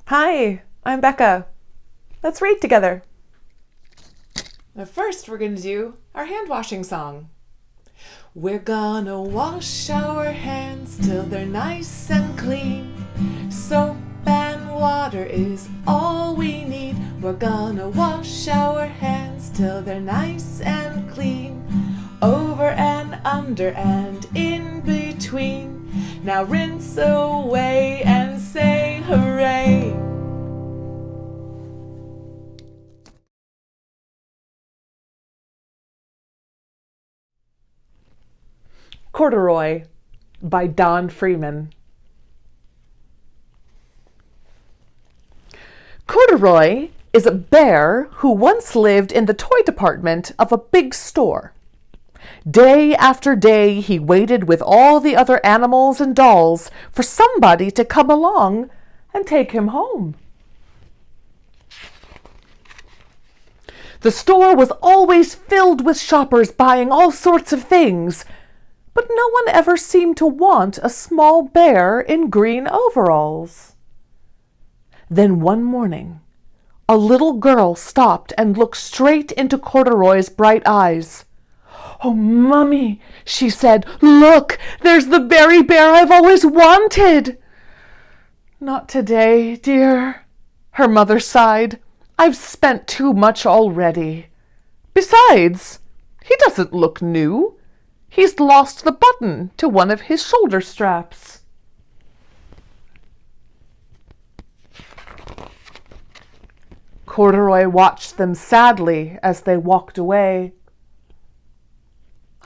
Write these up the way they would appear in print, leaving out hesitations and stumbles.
Hi, I'm Becca. Let's read together. But first, we're going to do our hand washing song. We're gonna wash our hands till they're nice and clean. Soap and water is all we need. We're gonna wash our hands till they're nice and clean. Over and under and in between. Now rinse away and say hooray. Corduroy by Freeman. Corduroy is a bear who once lived in the toy department of a big store. Day after day he waited with all the other animals and dolls for somebody to come along and take him home. The store was always filled with shoppers buying all sorts of things, but no one ever seemed to want a small bear in green overalls. Then one morning, a little girl stopped and looked straight into Corduroy's bright eyes. "Oh, Mummy," she said, "look, there's the berry bear I've always wanted." "Not today, dear," her mother sighed. "I've spent too much already. Besides, he doesn't look new. He's lost the button to one of his shoulder straps." Corduroy watched them sadly as they walked away.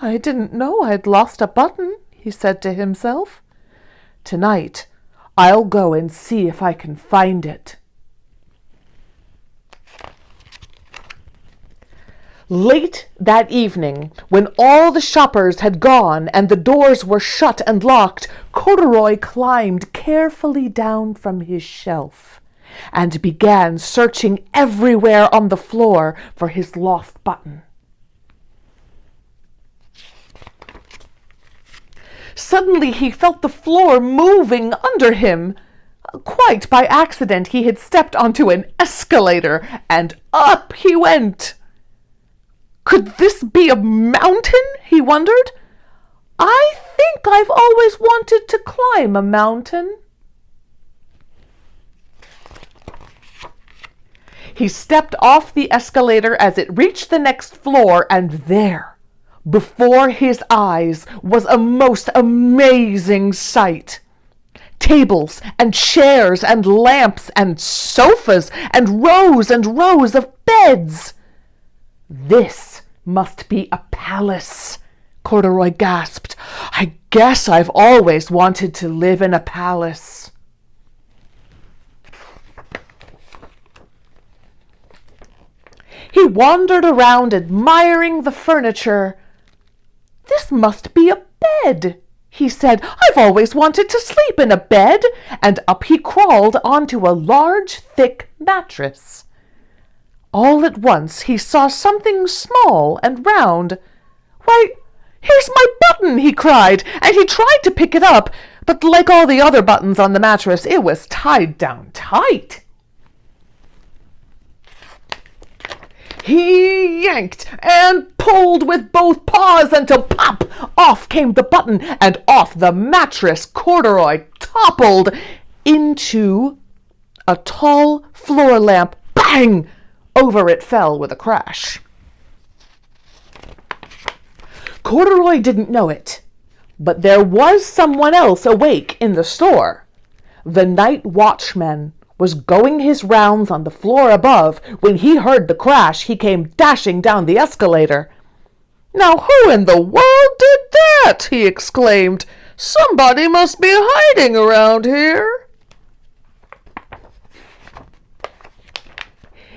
"I didn't know I'd lost a button," he said to himself. "Tonight, I'll go and see if I can find it." Late that evening, when all the shoppers had gone and the doors were shut and locked, Corduroy climbed carefully down from his shelf and began searching everywhere on the floor for his lost button. Suddenly he felt the floor moving under him. Quite by accident he had stepped onto an escalator, and up he went. Could this be a mountain? He wondered. I think I've always wanted to climb a mountain. He stepped off the escalator as it reached the next floor, and there, before his eyes, was a most amazing sight. Tables and chairs and lamps and sofas and rows of beds. "This must be a palace," Corduroy gasped. "I guess I've always wanted to live in a palace." He wandered around admiring the furniture. "This must be a bed," he said. "I've always wanted to sleep in a bed." And up he crawled onto a large, thick mattress. All at once he saw something small and round. "Why, here's my button!" he cried, and he tried to pick it up, but like all the other buttons on the mattress, it was tied down tight. He yanked and pulled with both paws until pop! Off came the button, and off the mattress Corduroy toppled into a tall floor lamp. Bang! Over it fell with a crash. Corduroy didn't know it, but there was someone else awake in the store. The night watchman was going his rounds on the floor above. When he heard the crash, he came dashing down the escalator. "Now who in the world did that?" he exclaimed. "Somebody must be hiding around here."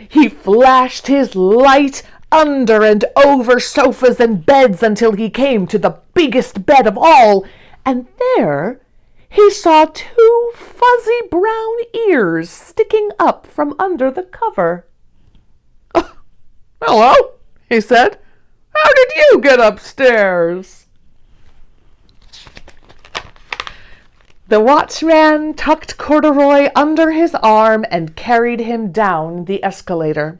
He flashed his light under and over sofas and beds until he came to the biggest bed of all, and there he saw two fuzzy brown ears sticking up from under the cover. "Hello," he said. "How did you get upstairs?" The watchman tucked Corduroy under his arm and carried him down the escalator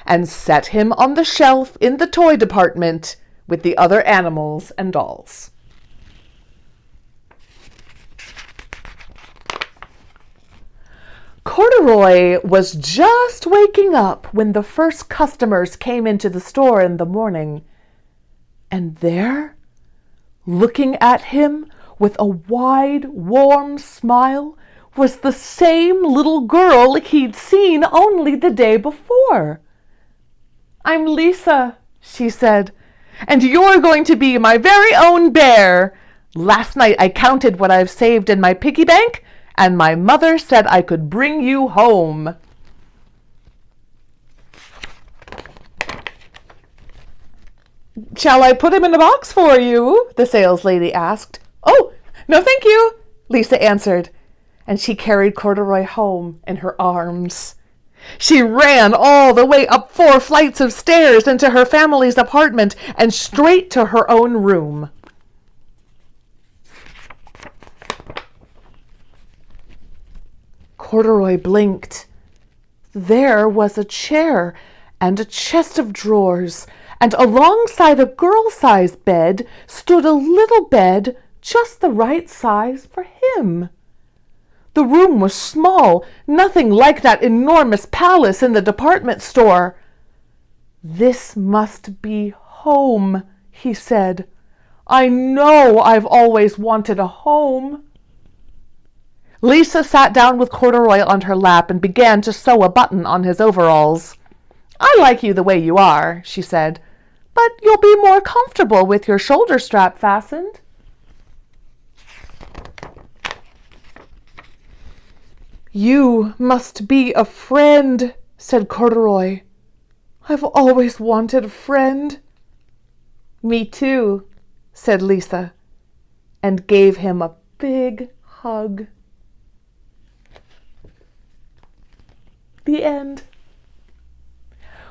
and set him on the shelf in the toy department with the other animals and dolls. Corduroy was just waking up when the first customers came into the store in the morning. And there, looking at him with a wide, warm smile, was the same little girl he'd seen only the day before. "I'm Lisa," she said, "and you're going to be my very own bear. Last night I counted what I've saved in my piggy bank, and my mother said I could bring you home." "Shall I put him in a box for you?" the saleslady asked. "Oh, no thank you," Lisa answered, and she carried Corduroy home in her arms. She ran all the way up 4 flights of stairs into her family's apartment and straight to her own room. Corduroy blinked. There was a chair and a chest of drawers, and alongside a girl-sized bed stood a little bed just the right size for him. The room was small, nothing like that enormous palace in the department store. "This must be home," he said. "I know I've always wanted a home." Lisa sat down with Corduroy on her lap and began to sew a button on his overalls. "I like you the way you are," she said, "but you'll be more comfortable with your shoulder strap fastened." "You must be a friend," said Corduroy. "I've always wanted a friend." "Me too," said Lisa, and gave him a big hug. The end.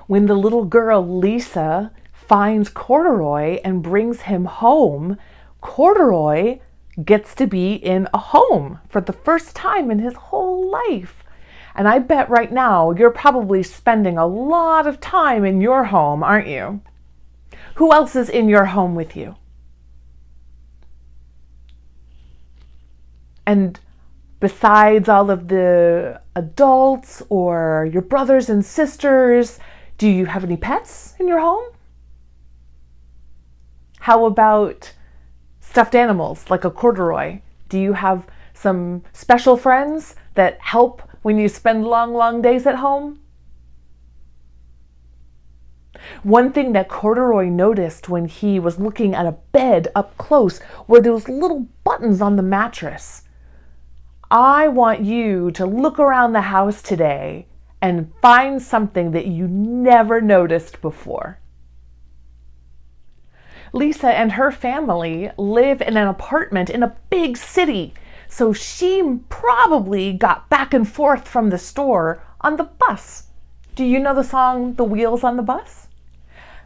When the little girl Lisa finds Corduroy and brings him home, Corduroy gets to be in a home for the first time in his whole life. And I bet right now you're probably spending a lot of time in your home, aren't you? Who else is in your home with you? And besides all of the adults or your brothers and sisters, do you have any pets in your home? How about stuffed animals like a Corduroy? Do you have some special friends that help when you spend long, long days at home? One thing that Corduroy noticed when he was looking at a bed up close were those little buttons on the mattress. I want you to look around the house today and find something that you never noticed before. Lisa and her family live in an apartment in a big city, so she probably got back and forth from the store on the bus. Do you know the song, "The Wheels on the Bus"?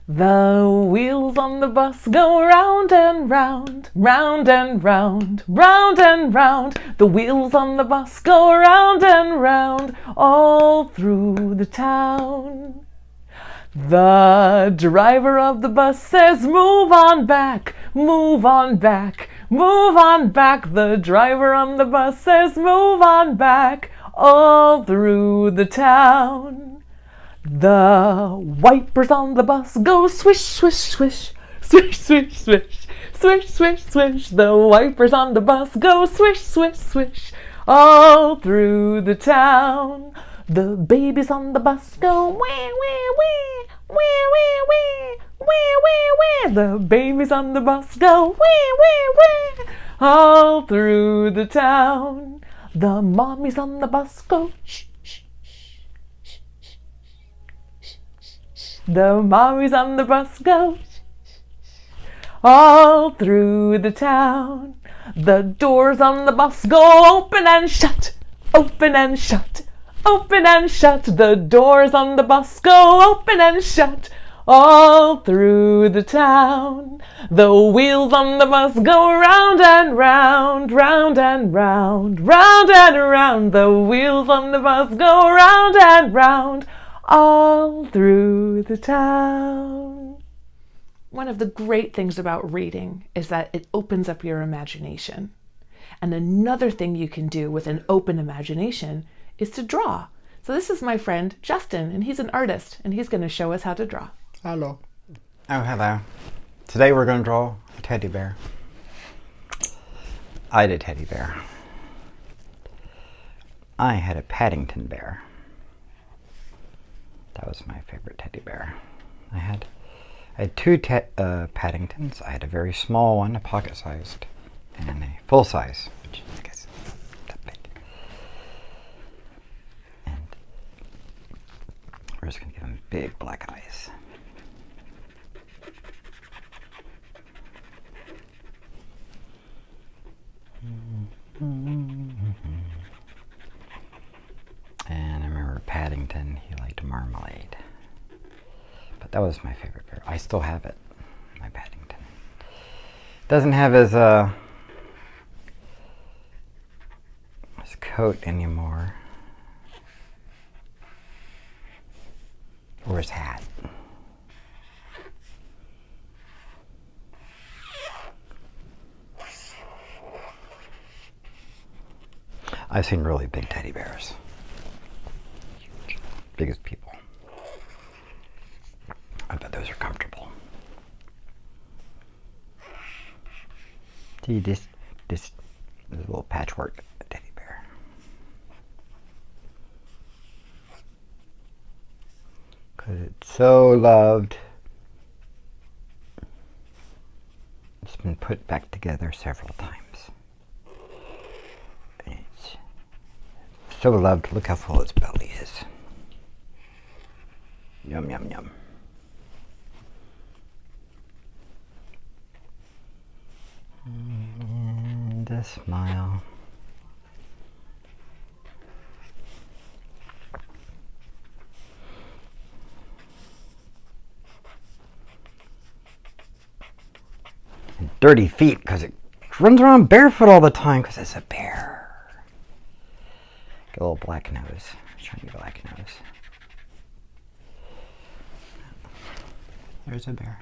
The wheels on the bus go round and round, round and round, round and round. The wheels on the bus go round and round, all through the town. The driver of the bus says, "Move on back, move on back, move on back." The driver on the bus says, "Move on back, all through the town." The wipers on the bus go swish, swish, swish, swish, swish, swish, swish, swish, swish. The wipers on the bus go swish, swish, swish, all through the town. The babies on the bus go wee, wee, wee, wee, wee, wee, wee, wee, wee. The babies on the bus go wee, wee, wee, all through the town. The mommies on the bus go shh. The mommies on the bus go all through the town. The doors on the bus go open and shut, open and shut, open and shut. The doors on the bus go open and shut, all through the town. The wheels on the bus go round and round, round and round, round and round. The wheels on the bus go round and round, all through the town. One of the great things about reading is that it opens up your imagination. And another thing you can do with an open imagination is to draw. So this is my friend Justin, and he's an artist, and he's going to show us how to draw. Hello. Oh, hello. Today we're going to draw a teddy bear. I did teddy bear. I had a Paddington bear. That was my favorite teddy bear. I had two Paddingtons. I had a very small one, a pocket-sized, and a full-size, which I guess is that big. And we're just going to give him big black eyes. And I remember Paddington, he liked marmalade. But that was my favorite bear. I still have it, my Paddington. Doesn't have his coat anymore. Or his hat. I've seen really big teddy bears. Huge. Big as people. I bet those are comfortable. See, this is a little patchwork teddy bear. Because it's so loved. It's been put back together several times. It's so loved. Look how full its belly is. Yum, yum, yum. And a smile. And dirty feet because it runs around barefoot all the time because it's a bear. Get a little black nose. Shiny black nose. There's a bear.